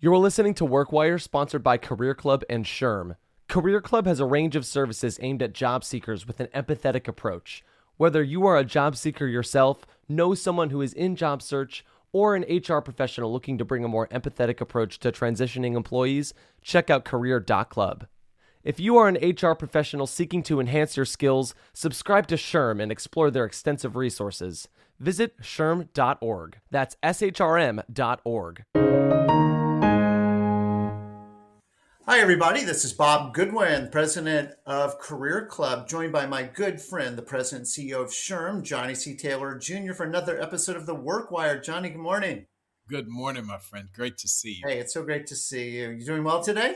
You're listening to WorkWire, sponsored by Career Club and SHRM. Career Club has a range of services aimed at job seekers with an empathetic approach. Whether you are a job seeker yourself, know someone who is in job search, or an HR professional looking to bring a more empathetic approach to transitioning employees, check out career.club. If you are an HR professional seeking to enhance your skills, subscribe to SHRM and explore their extensive resources. Visit shrm.org. That's shrm.org. Hi, everybody. This is Bob Goodwin, president of Career Club, joined by my good friend, the president and CEO of SHRM, Johnny C. Taylor Jr., for another episode of the WorkWire. Johnny, good morning. Good morning, my friend. Great to see you. Hey, it's so great to see you. You doing well today?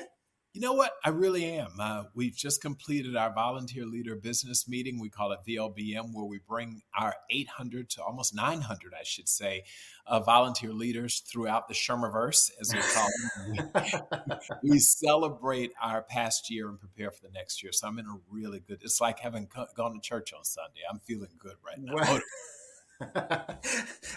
You know what? I really am. We've just completed our volunteer leader business meeting. We call it VLBM, where we bring our 800 to almost 900, I should say, volunteer leaders throughout the SHRMiverse, as we call them. We celebrate our past year and prepare for the next year. So I'm in a really good, it's like having gone to church on Sunday. I'm feeling good right now. Well,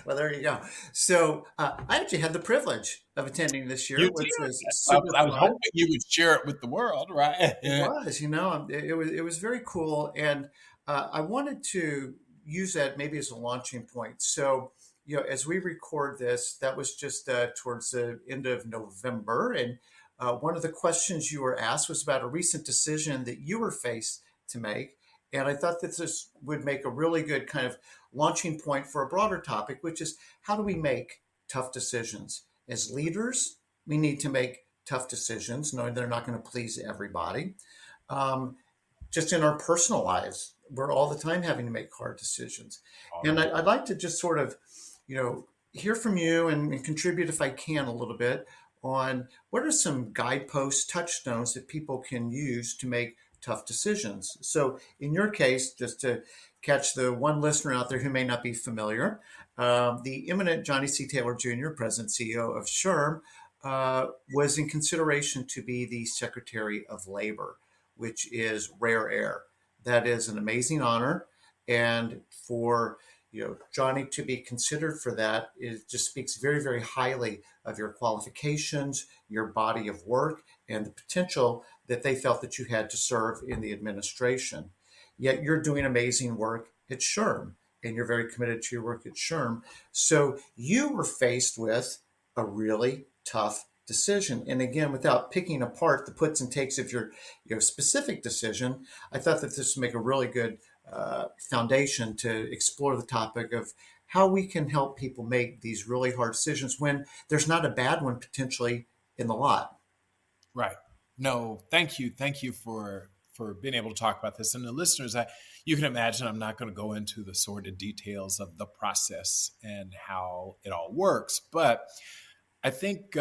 well, there you go. So I actually had the privilege of attending this year, which was super I was fun. hoping you would share it with the world, right? It was, it was very cool, and I wanted to use that maybe as a launching point. So, as we record this, that was just towards the end of November, and one of the questions you were asked was about a recent decision that you were faced to make. And I thought that this would make a really good kind of launching point for a broader topic, which is how do we make tough decisions? As leaders, we need to make tough decisions, knowing they're not going to please everybody. Just in our personal lives, we're all the time having to make hard decisions. And I'd like to just sort of, hear from you and contribute if I can a little bit on what are some guideposts, touchstones that people can use to make tough decisions. So in your case, just to catch the one listener out there who may not be familiar, the eminent Johnny C. Taylor Jr., President CEO of SHRM, was in consideration to be the Secretary of Labor, which is rare air. That is an amazing honor. And for Johnny to be considered for that, it just speaks very, very highly of your qualifications, your body of work, and the potential that they felt that you had to serve in the administration. Yet you're doing amazing work at SHRM, and you're very committed to your work at SHRM. So you were faced with a really tough decision. And again, without picking apart the puts and takes of your specific decision, I thought that this would make a really good foundation to explore the topic of how we can help people make these really hard decisions when there's not a bad one potentially in the lot. Right. No, thank you. Thank you for being able to talk about this. And the listeners, you can imagine I'm not going to go into the sordid details of the process and how it all works. But I think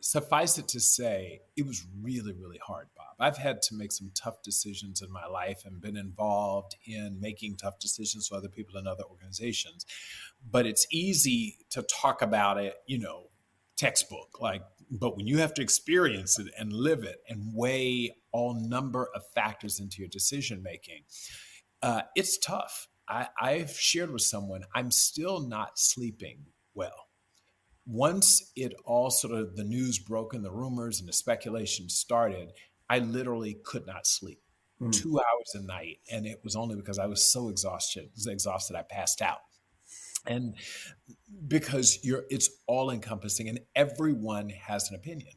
suffice it to say, it was really, really hard, Bob. I've had to make some tough decisions in my life and been involved in making tough decisions for other people in other organizations. But it's easy to talk about it, textbook, but when you have to experience it and live it and weigh all number of factors into your decision making, it's tough. I've shared with someone, I'm still not sleeping well. Once it all sort of the news broke and the rumors and the speculation started, I literally could not sleep 2 hours a night. And it was only because I was so exhausted I passed out. And because it's all encompassing and everyone has an opinion.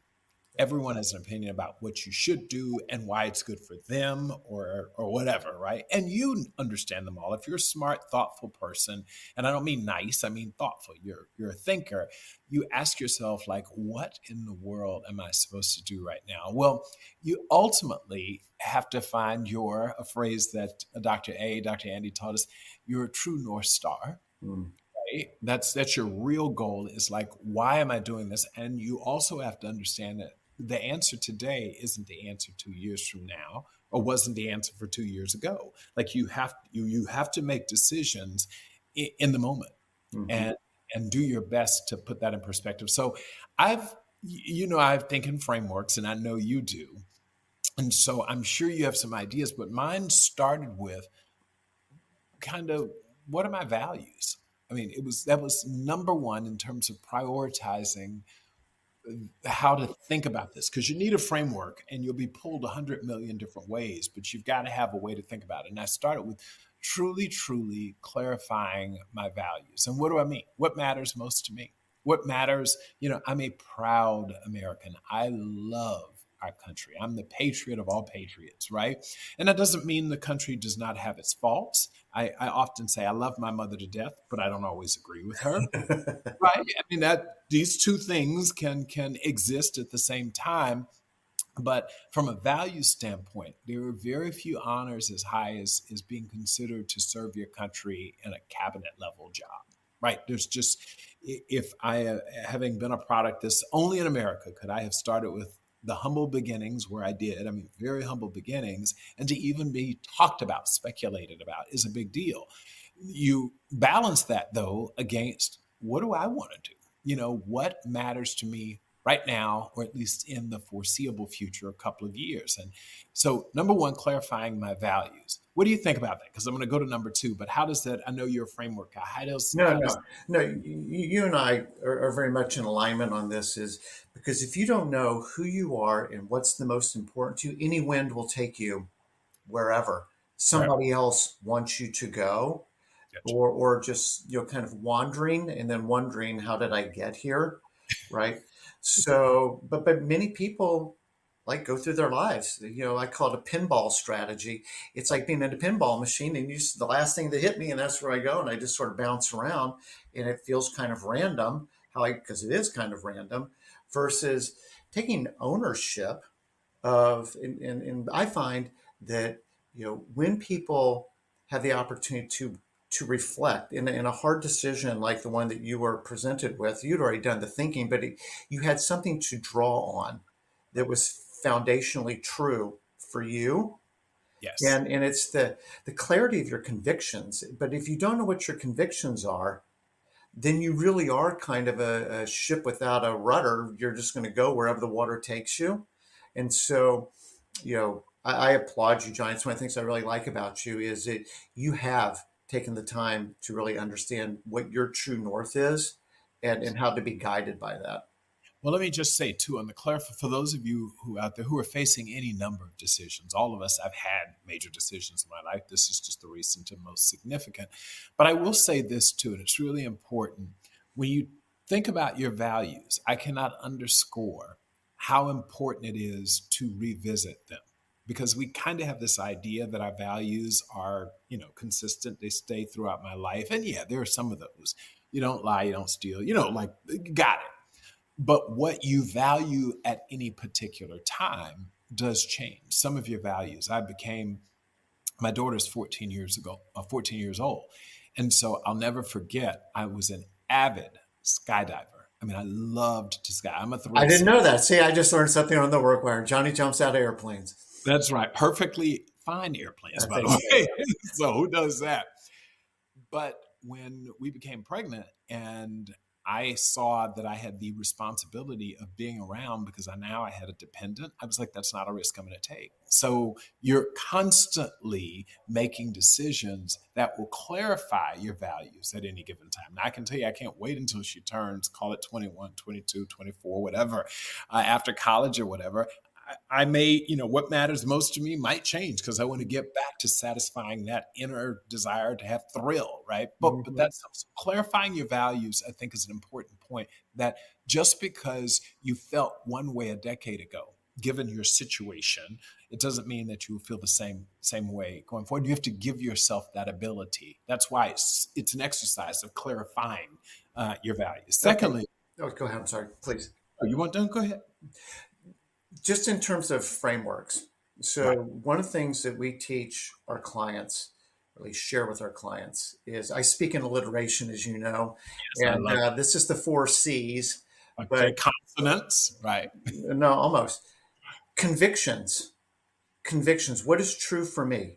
Everyone has an opinion about what you should do and why it's good for them or whatever, right? And you understand them all. If you're a smart, thoughtful person, and I don't mean nice, I mean thoughtful, you're a thinker, you ask yourself, what in the world am I supposed to do right now? Well, you ultimately have to find a phrase that Dr. Andy taught us, your true North Star. Right? That's your real goal is why am I doing this? And you also have to understand that the answer today isn't the answer 2 years from now, or wasn't the answer for 2 years ago. You have to make decisions in the moment and do your best to put that in perspective. So I've think in frameworks, and I know you do. And so I'm sure you have some ideas, but mine started with kind of what are my values? I mean, that was number one in terms of prioritizing how to think about this, because you need a framework and you'll be pulled 100 million different ways, but you've got to have a way to think about it. And I started with truly clarifying my values. And what do I mean? What matters most to me? What matters? I'm a proud American. I love our country. I'm the patriot of all patriots, right? And that doesn't mean the country does not have its faults. I often say I love my mother to death, but I don't always agree with her. Right. I mean, that these two things can exist at the same time. But from a value standpoint, there are very few honors as high as being considered to serve your country in a cabinet level job. Right. There's just, if I, having been a product this only in America, could I have started with the humble beginnings where I did, I mean, very humble beginnings, and to even be talked about, speculated about is a big deal. You balance that though against, what do I want to do? What matters to me right now, or at least in the foreseeable future, a couple of years. And so, number one, clarifying my values. What do you think about that? Because I'm going to go to number two, but how does that, I know you're a framework guy. No, no, no. You and I are very much in alignment on this, is because if you don't know who you are and what's the most important to you, any wind will take you wherever somebody else wants you to go, or just, kind of wandering and then wondering, how did I get here? Right. So, but many people like go through their lives. I call it a pinball strategy. It's like being in a pinball machine, and the last thing that hit me, and that's where I go, and I just sort of bounce around, and it feels kind of random. Because it is kind of random, versus taking ownership of, and I find that, when people have the opportunity to reflect in a hard decision like the one that you were presented with, you'd already done the thinking, but you had something to draw on that was foundationally true for you. Yes. And it's the clarity of your convictions. But if you don't know what your convictions are, then you really are kind of a ship without a rudder. You're just going to go wherever the water takes you. And so, I applaud you, John. It's one of the things I really like about you, is that you have taken the time to really understand what your true north is, and how to be guided by that. Well, let me just say too, on the for those of you who out there who are facing any number of decisions, all of us have had major decisions in my life. This is just the recent and most significant. But I will say this too, and it's really important. When you think about your values, I cannot underscore how important it is to revisit them, because we kind of have this idea that our values are, consistent. They stay throughout my life. And yeah, there are some of those. You don't lie, you don't steal, got it. But what you value at any particular time does change. Some of your values. My daughter's 14 years old. And so I'll never forget, I was an avid skydiver. I mean, I loved to sky. I'm a thrill I didn't seeker. know that. See, I just learned something on the work wire. Johnny jumps out of airplanes. That's right. Perfectly fine airplanes, by the way. So who does that? But when we became pregnant and I saw that I had the responsibility of being around, because I had a dependent, I was like, that's not a risk I'm going to take. So you're constantly making decisions that will clarify your values at any given time. Now, I can tell you, I can't wait until she turns, call it 21, 22, 24, whatever, after college or whatever. I may, what matters most to me might change, because I want to get back to satisfying that inner desire to have thrill, right? But that's clarifying your values, I think, is an important point, that just because you felt one way a decade ago, given your situation, it doesn't mean that you will feel the same way going forward. You have to give yourself that ability. That's why it's an exercise of clarifying your values. Secondly, go ahead. I'm sorry, please. Oh, you want to go ahead? Just in terms of frameworks. So one of the things that we teach our clients, really share with our clients, is I speak in alliteration, as you know, and this is the 4 C's. Okay, but consonants, right? No, almost. Convictions. What is true for me?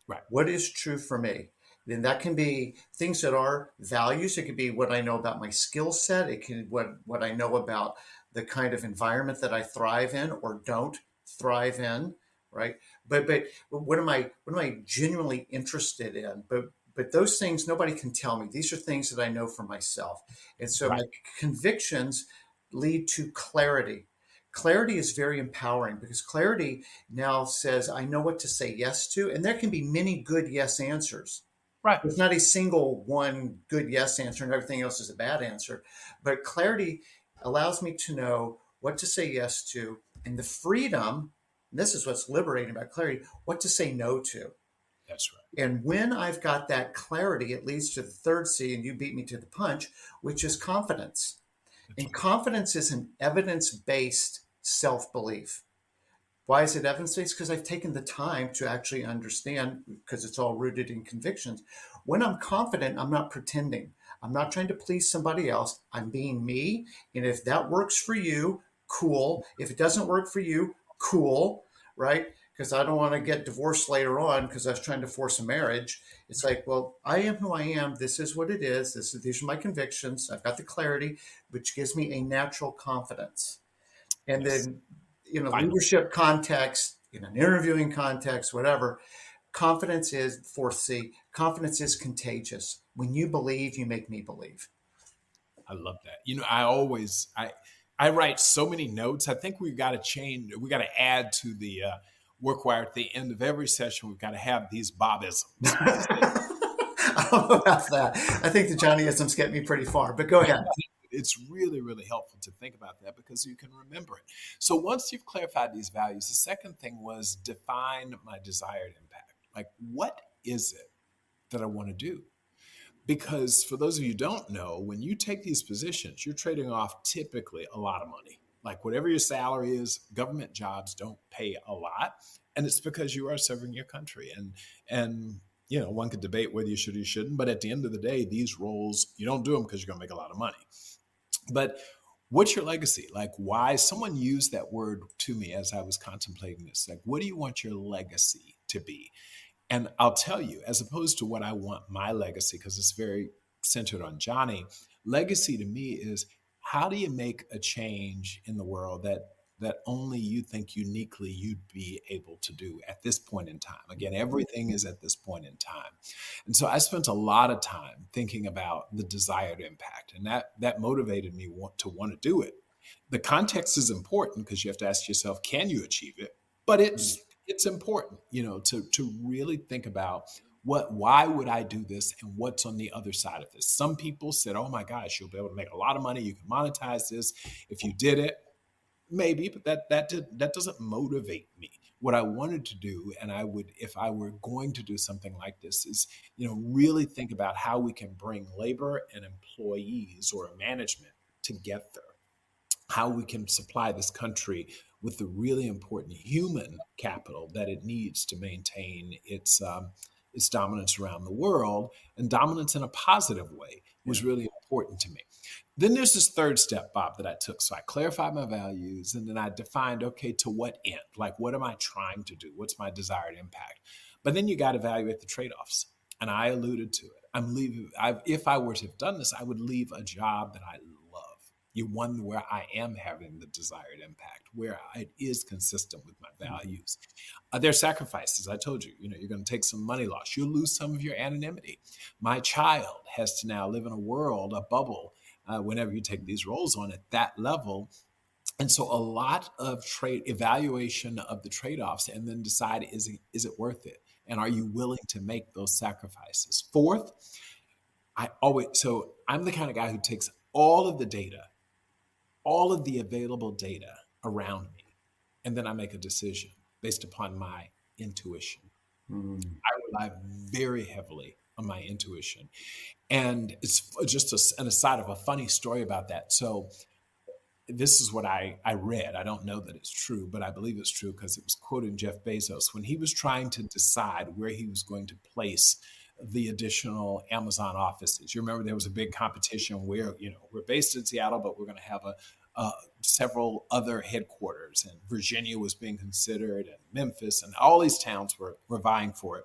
Right. What is true for me? Then that can be things that are values. It could be what I know about my skill set. It can what I know about the kind of environment that I thrive in or don't thrive in, right? But what am I genuinely interested in? But those things nobody can tell me. These are things that I know for myself. And so my convictions, lead to clarity. Clarity is very empowering because clarity now says, I know what to say yes to. And there can be many good yes answers. Right. There's not a single one good yes answer and everything else is a bad answer. But clarity allows me to know what to say yes to and the freedom. And this is what's liberating about clarity, what to say no to. That's right. And when I've got that clarity, it leads to the third C, and you beat me to the punch, which is confidence. And confidence is an evidence-based self-belief. Why is it evidence-based? Because I've taken the time to actually understand, because it's all rooted in convictions. When I'm confident, I'm not pretending. I'm not trying to please somebody else. I'm being me. And if that works for you, cool. If it doesn't work for you, cool, right? Because I don't want to get divorced later on because I was trying to force a marriage. It's like, well, I am who I am. This is what it is. These are my convictions. I've got the clarity, which gives me a natural confidence. And Yes. then, in a Finally. leadership context, in an interviewing context, whatever, confidence is fourth C. Confidence is contagious. When you believe, you make me believe. I love that. You know, I write so many notes. I think we've got to change. We got to add to the workwire at the end of every session. We've got to have these Bobisms. I don't know about that. I think the Johnnyisms get me pretty far, but go ahead. It's really, really helpful to think about that because you can remember it. So once you've clarified these values, the second thing was define my desired impact. Like, what is it that I want to do? Because for those of you who don't know, when you take these positions, you're trading off typically a lot of money. Like whatever your salary is, government jobs don't pay a lot. And it's because you are serving your country. And you know, one could debate whether you should or you shouldn't, but at the end of the day, these roles, you don't do them because you're going to make a lot of money. But what's your legacy? Like, why? Someone used that word to me as I was contemplating this. Like, what do you want your legacy to be? And I'll tell you, as opposed to what I want my legacy, because it's very centered on Johnny, legacy to me is how do you make a change in the world that only you think uniquely you'd be able to do at this point in time. Again, everything is at this point in time. And so I spent a lot of time thinking about the desired impact, and that motivated me to want to do it. The context is important because you have to ask yourself, can you achieve it? But it's important, you know, to really think about why would I do this and what's on the other side of this. Some people said, oh my gosh, you'll be able to make a lot of money. You can monetize this if you did it. Maybe, but that doesn't motivate me. What I wanted to do, and I would, if I were going to do something like this, is, you know, really think about how we can bring labor and employees or management together, how we can supply this country with the really important human capital that it needs to maintain its dominance around the world, and dominance in a positive way was really important to me. Then there's this third step, Bob, that I took. So I clarified my values, and then I defined, okay, to what end? Like, what am I trying to do? What's my desired impact? But then you got to evaluate the trade-offs. And I alluded to it. If I were to have done this, I would leave a job that I love. One where I am having the desired impact, where it is consistent with my values. There are sacrifices. I told you, you're going to take some money loss. You'll lose some of your anonymity. My child has to now live in a bubble, whenever you take these roles on at that level. And so a lot of evaluation of the trade-offs, and then decide, is it worth it? And are you willing to make those sacrifices? Fourth, I'm the kind of guy who takes all of the data, all of the available data around me, and then I make a decision based upon my intuition. I rely very heavily on my intuition. And it's just an aside of a funny story about that. So this is what I read. I don't know that it's true, but I believe it's true because it was quoting Jeff Bezos when he was trying to decide where he was going to place the additional Amazon offices. You remember there was a big competition where, we're based in Seattle, but we're going to have several other headquarters, and Virginia was being considered, and Memphis, and all these towns were vying for it.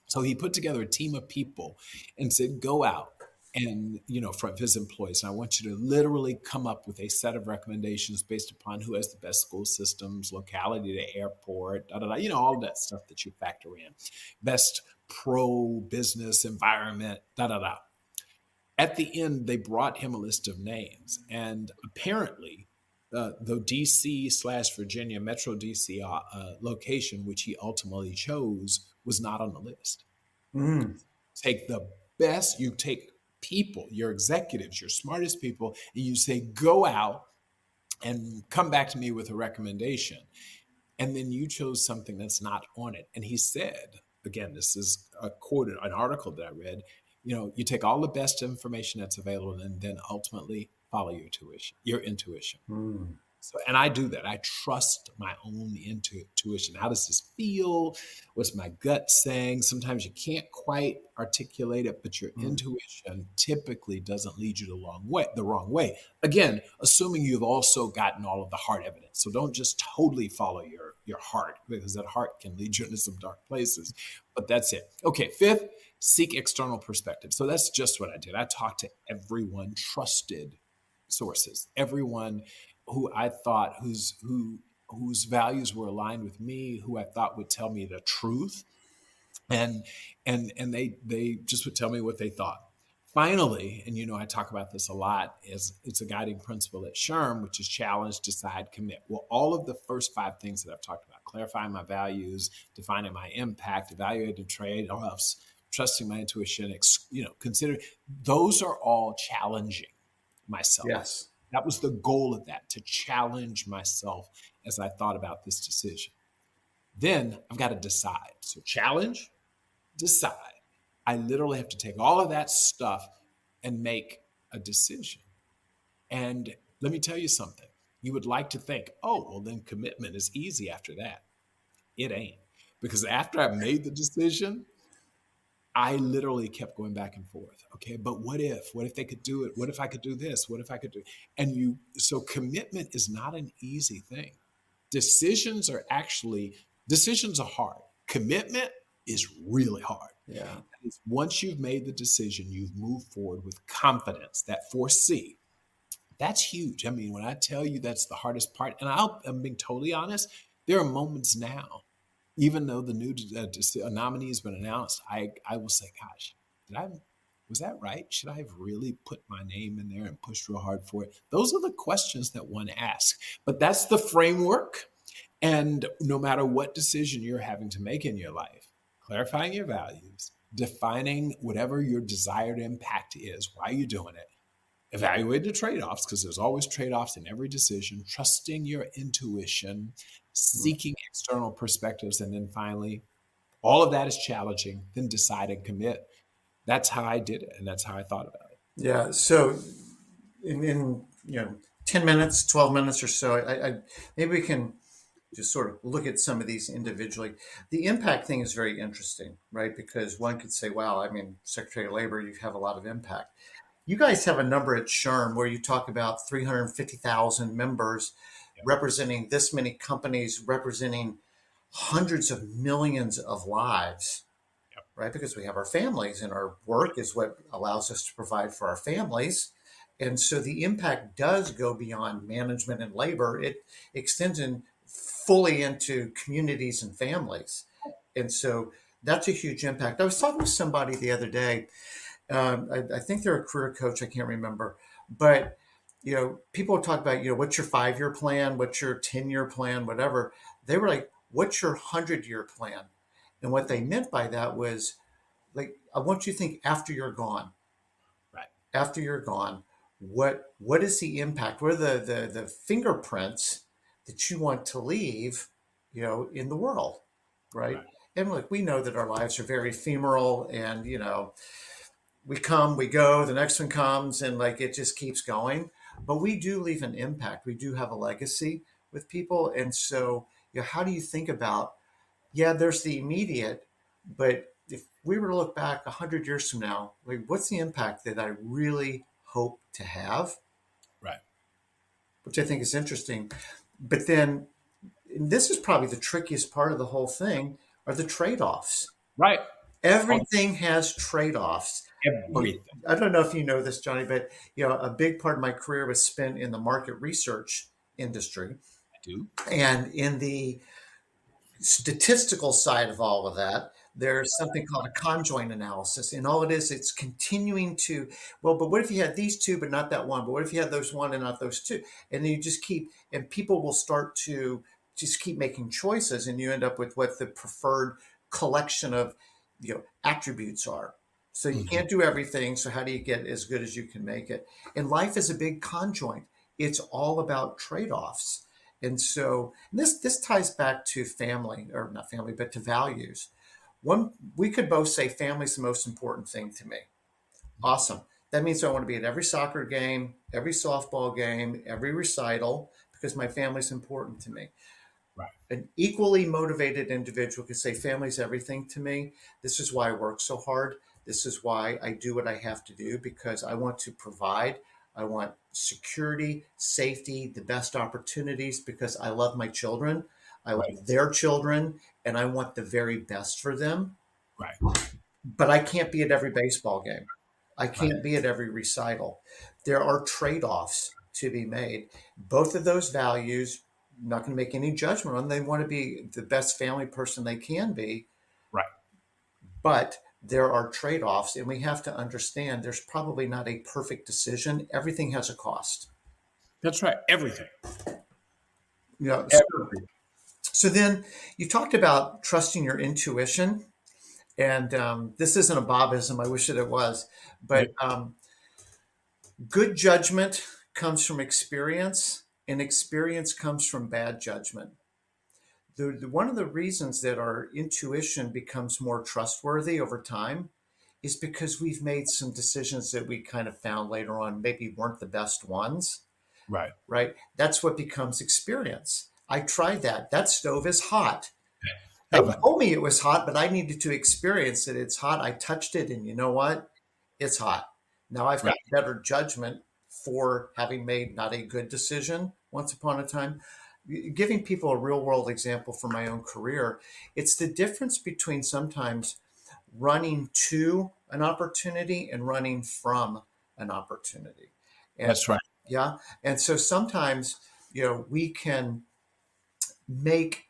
So he put together a team of people and said, go out and, from his employees, and I want you to literally come up with a set of recommendations based upon who has the best school systems, locality to airport, all that stuff that you factor in, best pro-business environment, At the end, they brought him a list of names, and apparently, the DC/Virginia Metro DC location, which he ultimately chose, was not on the list. Mm. Take the best, you take people, your executives, your smartest people, and you say, go out and come back to me with a recommendation. And then you chose something that's not on it. And he said, again, this is a quoted an article that I read, you take all the best information that's available and then ultimately follow your intuition. Mm. So, and I do that. I trust my own intuition. How does this feel? What's my gut saying? Sometimes you can't quite articulate it, but your intuition typically doesn't lead you the wrong way. Again, assuming you've also gotten all of the hard evidence. So don't just totally follow your heart, because that heart can lead you into some dark places. But that's it. Okay, fifth, seek external perspective. So that's just what I did. I talked to everyone, trusted sources, everyone who I thought whose values were aligned with me, who I thought would tell me the truth, and they just would tell me what they thought. Finally, and I talk about this a lot, is it's a guiding principle at SHRM, which is challenge, decide, commit. Well, all of the first 5 things that I've talked about, clarifying my values, defining my impact, evaluating trade-offs, trusting my intuition, consider, those are all challenging myself. Yes. That was the goal of that, to challenge myself as I thought about this decision. Then I've got to decide. So challenge, decide. I literally have to take all of that stuff and make a decision. And let me tell you something. You would like to think, oh, well, then commitment is easy after that. It ain't. Because after I made the decision, I literally kept going back and forth. Okay, but what if they could do it? What if I could do this? What if I could do? So commitment is not an easy thing. Decisions are hard. Commitment is really hard. Yeah. Once you've made the decision, you've moved forward with confidence. That 4C, that's huge. I mean, when I tell you that's the hardest part, and I'm being totally honest, there are moments now, even though the new nominee has been announced, I will say, gosh, was that right? Should I have really put my name in there and pushed real hard for it? Those are the questions that one asks. But that's the framework. And no matter what decision you're having to make in your life, clarifying your values, defining whatever your desired impact is, why you're doing it, evaluate the trade-offs, because there's always trade-offs in every decision, trusting your intuition, seeking external perspectives, and then finally, all of that is challenging, then decide and commit. That's how I did it, and that's how I thought about it. Yeah. So in 10 minutes, 12 minutes or so, I maybe we can just sort of look at some of these individually. The impact thing is very interesting, right? Because one could say, wow, I mean, Secretary of Labor, you have a lot of impact. You guys have a number at SHRM where you talk about 350,000 members, representing this many companies, representing hundreds of millions of lives, right? Because we have our families, and our work is what allows us to provide for our families. And so the impact does go beyond management and labor. It extends fully into communities and families. And so that's a huge impact. I was talking to somebody the other day. I think they're a career coach. I can't remember. But, people talk about, what's your 5-year plan? What's your 10-year plan? Whatever. They were like, what's your 100-year plan? And what they meant by that was, like, I want you to think after you're gone. Right. After you're gone, what is the impact? What are the fingerprints that you want to leave, in the world, right? And look, we know that our lives are very ephemeral, and we come, we go, the next one comes, and like it just keeps going. But we do leave an impact. We do have a legacy with people, and so how do you think about? Yeah, there's the immediate, but if we were to look back 100 years from now, like what's the impact that I really hope to have? Right. Which I think is interesting. But then this is probably the trickiest part of the whole thing, are the trade-offs. Right. Everything has trade-offs. Everything. I don't know if you know this, Johnny, but a big part of my career was spent in the market research industry. I do. And in the statistical side of all of that, there's something called a conjoint analysis. And all it is, it's continuing to, well, but what if you had these two, but not that one? But what if you had those one and not those two? And then you just keep, and people will start to just keep making choices, and you end up with what the preferred collection of, attributes are. So you Mhm. can't do everything. So how do you get as good as you can make it? And life is a big conjoint. It's all about trade-offs. And so this ties back to family, or not family, but to values. One, we could both say family's the most important thing to me. Awesome. That means I want to be at every soccer game, every softball game, every recital, because my family's important to me. Right. An equally motivated individual could say family's everything to me. This is why I work so hard. This is why I do what I have to do, because I want to provide. I want security, safety, the best opportunities, because I love my children. I Right. love their children, and I want the very best for them. Right. But I can't be at every baseball game. I Right. can't be at every recital. There are trade offs to be made. Both of those values, I'm not going to make any judgment on. They want to be the best family person they can be, Right. but there are trade offs, and we have to understand there's probably not a perfect decision. Everything has a cost. That's right. Everything. You know, Everything. so then you talked about trusting your intuition, and this isn't a Bobism. I wish that it was, Yeah. but good judgment comes from experience, and experience comes from bad judgment. One of the reasons that our intuition becomes more trustworthy over time is because we've made some decisions that we kind of found later on maybe weren't the best ones, Right. right? That's what becomes experience. I tried that. That stove is hot. How They about told me it was hot, but I needed to experience that it's hot. I touched it, and you know what? It's hot. Now I've got right? better judgment for having made not a good decision once upon a time. Giving people a real world example from my own career, it's the difference between sometimes running to an opportunity and running from an opportunity. And That's right. yeah, and so sometimes, we can make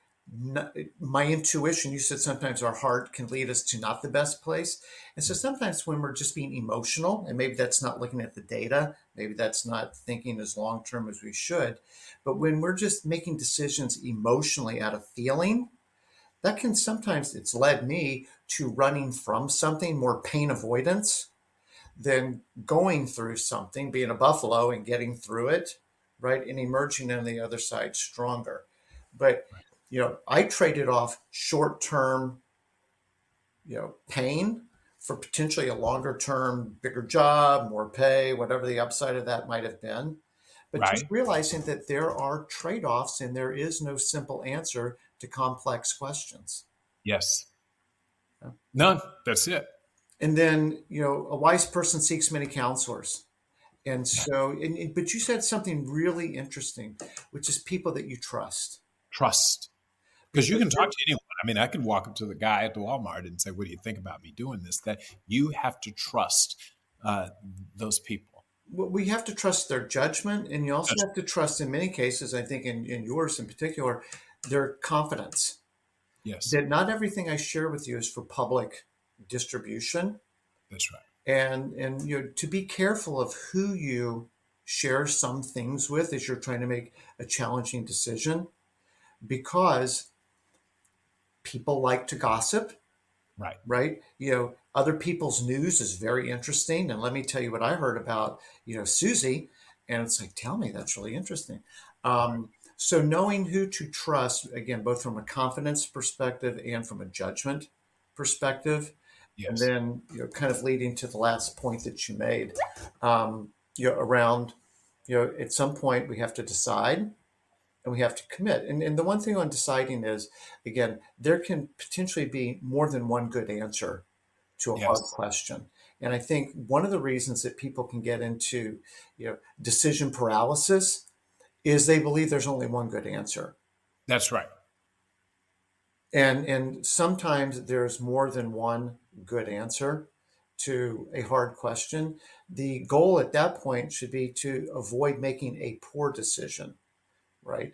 my intuition, you said sometimes our heart can lead us to not the best place. And so sometimes when we're just being emotional, and maybe that's not looking at the data, maybe that's not thinking as long term as we should, but when we're just making decisions emotionally out of feeling, that can sometimes, it's led me to running from something, more pain avoidance than going through something, being a buffalo and getting through it, right? And emerging on the other side stronger. But, I traded off short term, pain for potentially a longer term, bigger job, more pay, whatever the upside of that might have been. But just Right. realizing that there are trade offs and there is no simple answer to complex questions. Yes. None. That's it. And then, a wise person seeks many counselors. And so, but you said something really interesting, which is people that you trust. Trust. Because you Because can talk to anyone. I mean, I could walk up to the guy at the Walmart and say, "What do you think about me doing this?" That you have to trust uh, those people. we have to trust their judgment, and you also That's have to trust, in many cases, I think in yours in particular, their confidence. yes. That not everything I share with you is for public distribution, That's right. and to be careful of who you share some things with as you're trying to make a challenging decision, because people like to gossip, Right. right? Other people's news is very interesting. And let me tell you what I heard about, Susie. And it's like, tell me, that's really interesting. Right. So knowing who to trust, again, both from a confidence perspective and from a judgment perspective. And Yes. then, kind of leading to the last point that you made, around, at some point we have to decide and we have to commit. And the one thing on deciding is, again, there can potentially be more than one good answer to a hard Yes. question. And I think one of the reasons that people can get into, decision paralysis is they believe there's only one good answer. That's right. And sometimes there's more than one good answer to a hard question. The goal at that point should be to avoid making a poor decision, right? Right.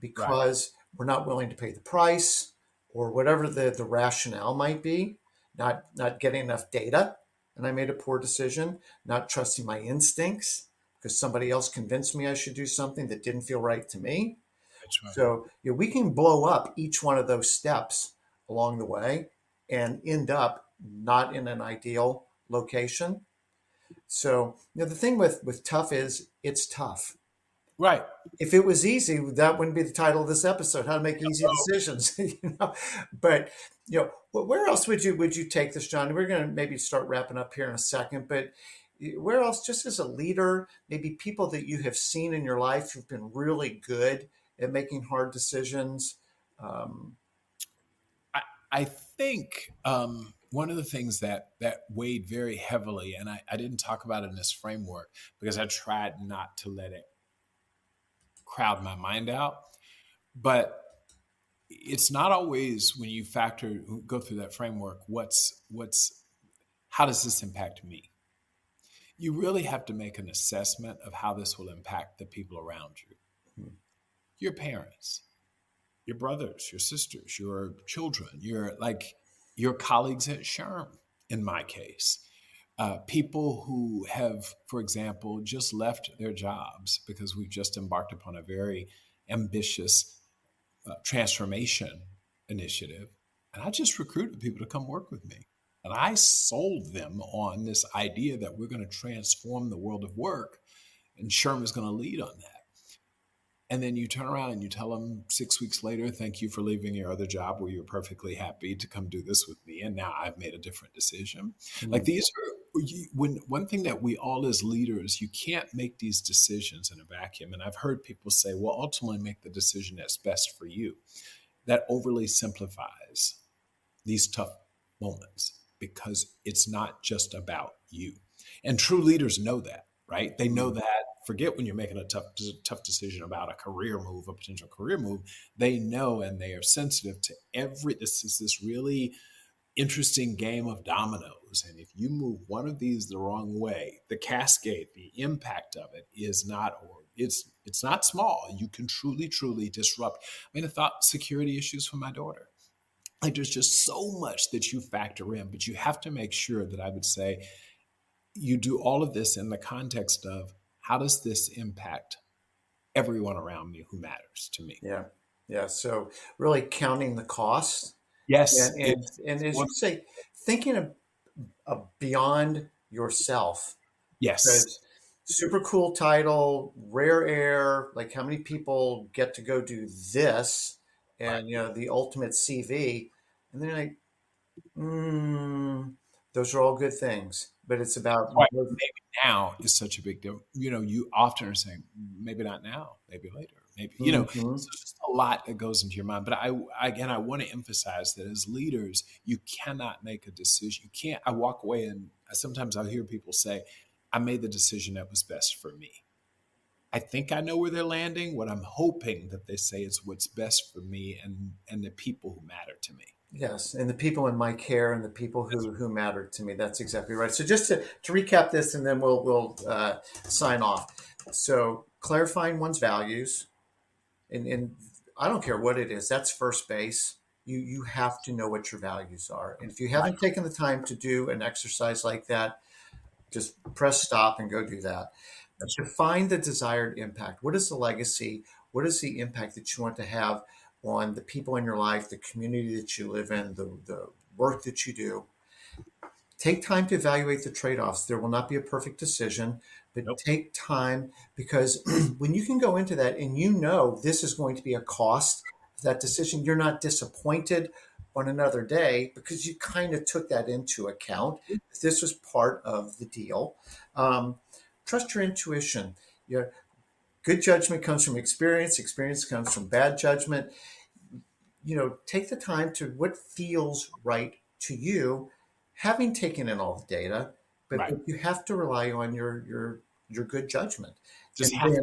Because we're not willing to pay the price. or whatever the rationale might be, not getting enough data, and I made a poor decision, not trusting my instincts because somebody else convinced me I should do something that didn't feel right to me. That's right. So, we can blow up each one of those steps along the way and end up not in an ideal location. So, the thing with tough is it's tough. Right. If it was easy, that wouldn't be the title of this episode, how to make easy decisions. But where else would you take this, John? We're going to maybe start wrapping up here in a second, but where else, just as a leader, maybe people that you have seen in your life who've been really good at making hard decisions? um, I think one of the things that weighed very heavily, and I didn't talk about it in this framework because I tried not to let it crowd my mind out, but it's not always when you go through that framework, how does this impact me? You really have to make an assessment of how this will impact the people around you, your parents, your brothers, your sisters, your children, your colleagues at SHRM, in my case. People who have, for example, just left their jobs because we've just embarked upon a very ambitious transformation initiative. And I just recruited people to come work with me. And I sold them on this idea that we're going to transform the world of work, and SHRM is going to lead on that. And then you turn around and you tell them 6 weeks later, thank you for leaving your other job where you're perfectly happy to come do this with me. And now I've made a different decision. Like these are, one thing that we all as leaders, you can't make these decisions in a vacuum. And I've heard people say, well, ultimately make the decision that's best for you. That overly simplifies these tough moments because it's not just about you. And true leaders know that, right? They know that. Forget when you're making a tough decision about a career move, a potential career move. They know and they are sensitive to this really interesting game of dominoes. And if you move one of these the wrong way, the cascade, the impact of it is not, or it's not small. You can truly, truly disrupt. I mean, I thought security issues for my daughter. Like there's just so much that you factor in, but you have to make sure that I would say you do all of this in the context of how does this impact everyone around me who matters to me? yeah, yeah. So really counting the costs, Yes, and as you say, thinking of beyond yourself. yes, Because super cool title, rare air. Like how many people get to go do this, right. and the ultimate CV, and they're like, those are all good things, but it's about Right. Maybe now is such a big deal. You often are saying, maybe not now, maybe later, maybe, Mhm. so just a lot that goes into your mind. But again, I want to emphasize that as leaders, you cannot make a decision. You can't, I walk away and sometimes I'll hear people say, I made the decision that was best for me. I think I know where they're landing. What I'm hoping that they say is what's best for me and the people who matter to me. Yes, and the people in my care and the people That's who matter to me. That's exactly right. So just to recap this, and then we'll sign off. So clarifying one's values, and I don't care what it is. That's first base. You have to know what your values are, and if you right. haven't taken the time to do an exercise like that, just press stop and go do that. That's right. Define the desired impact. What is the legacy? What is the impact that you want to have on the people in your life, the community that you live in, the work that you do? Take time to evaluate the trade offs. There will not be a perfect decision, but Nope. take time, because when you can go into that and this is going to be a cost of that decision, you're not disappointed on another day because you kind of took that into account. This was part of the deal. Um, Trust your intuition. Your good judgment comes from experience. Experience comes from bad judgment. Take the time to what feels right to you, having taken in all the data, but Right. you have to rely on your good judgment. Just And have to.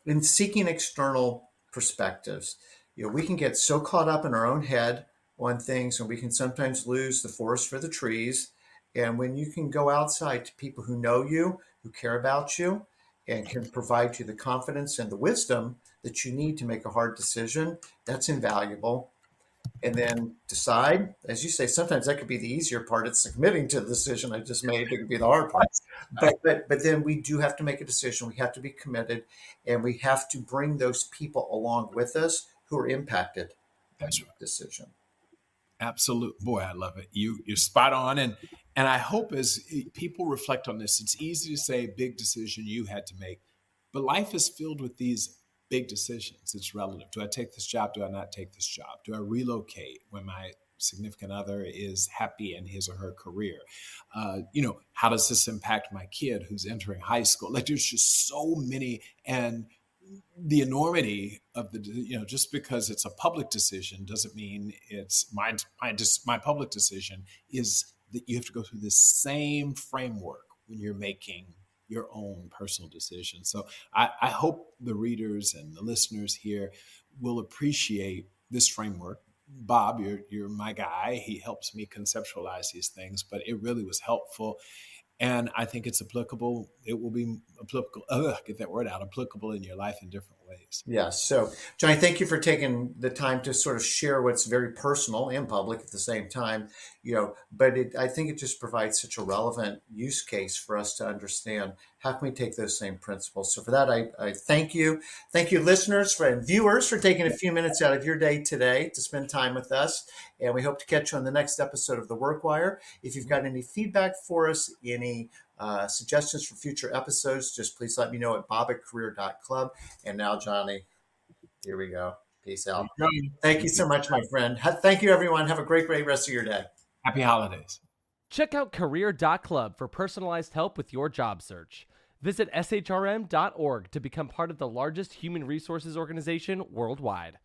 then in seeking external perspectives, we can get so caught up in our own head on things, and we can sometimes lose the forest for the trees. And when you can go outside to people who know you, who care about you, and can provide you the confidence and the wisdom that you need to make a hard decision, that's invaluable. and then decide. As you say, sometimes that could be the easier part. It's submitting to the decision I just made. It could be the hard part. But then we do have to make a decision. We have to be committed, and we have to bring those people along with us who are impacted by That's the decision. absolute. Boy, I love it. You're spot on. And I hope as people reflect on this, it's easy to say big decision you had to make, but life is filled with these big decisions. It's relative. Do I take this job? Do I not take this job? Do I relocate when my significant other is happy in his or her career? How does this impact my kid who's entering high school? Like there's just so many, and the enormity of just because it's a public decision doesn't mean it's my public decision is that you have to go through the same framework when you're making your own personal decision. So I hope the readers and the listeners here will appreciate this framework. Bob, you're my guy. He helps me conceptualize these things, but it really was helpful. And I think it's applicable. It will be applicable. Get that word out. Applicable in your life in different ways. Yes. So, Johnny, thank you for taking the time to sort of share what's very personal and public at the same time. But I think it just provides such a relevant use case for us to understand how can we take those same principles. So, for that, I thank you. Thank you, listeners and viewers, for taking a few minutes out of your day today to spend time with us. And we hope to catch you on the next episode of The Workwire. If you've got any feedback for us, any suggestions for future episodes, just please let me know at bob@career.club. And now, Johnny, here we go. Peace out. Thank you so much, my friend. Thank you, everyone. Have a great rest of your day. Happy holidays. Check out career.club for personalized help with your job search. Visit shrm.org to become part of the largest human resources organization worldwide.